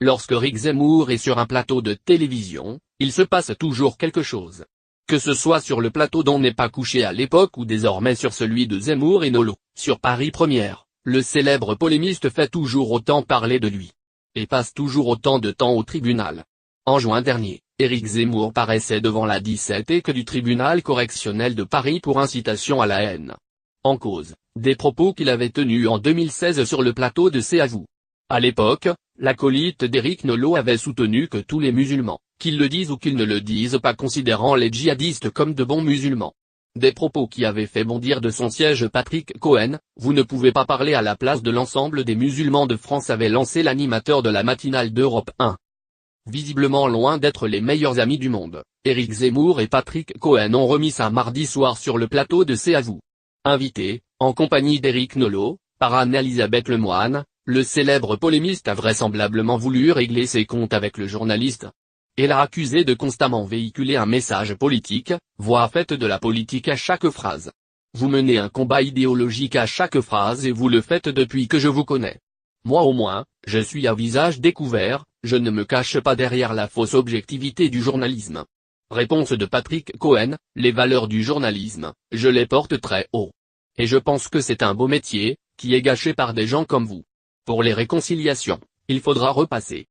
Lorsque Éric Zemmour est sur un plateau de télévision, il se passe toujours quelque chose. Que ce soit sur le plateau d'On n'est pas couché à l'époque ou désormais sur celui de Zemmour et Nolo, sur Paris Première, le célèbre polémiste fait toujours autant parler de lui. Et passe toujours autant de temps au tribunal. En juin dernier, Éric Zemmour paraissait devant la 17e que du tribunal correctionnel de Paris pour incitation à la haine. En cause, des propos qu'il avait tenus en 2016 sur le plateau de C'est à vous. À l'époque, l'acolyte d'Éric Nolot avait soutenu que tous les musulmans, qu'ils le disent ou qu'ils ne le disent pas considérant les djihadistes comme de bons musulmans. Des propos qui avaient fait bondir de son siège Patrick Cohen, « Vous ne pouvez pas parler à la place de l'ensemble des musulmans de France » avait lancé l'animateur de la matinale d'Europe 1. Visiblement loin d'être les meilleurs amis du monde, Éric Zemmour et Patrick Cohen ont remis ça mardi soir sur le plateau de C'est à vous. Invité, en compagnie d'Éric Nolot, par Anne-Elisabeth Lemoine, le célèbre polémiste a vraisemblablement voulu régler ses comptes avec le journaliste. Et l'a accusé de constamment véhiculer un message politique, voire faites de la politique à chaque phrase. Vous menez un combat idéologique à chaque phrase et vous le faites depuis que je vous connais. Moi au moins, je suis à visage découvert, je ne me cache pas derrière la fausse objectivité du journalisme. Réponse de Patrick Cohen, les valeurs du journalisme, je les porte très haut. Et je pense que c'est un beau métier, qui est gâché par des gens comme vous. Pour les réconciliations, il faudra repasser.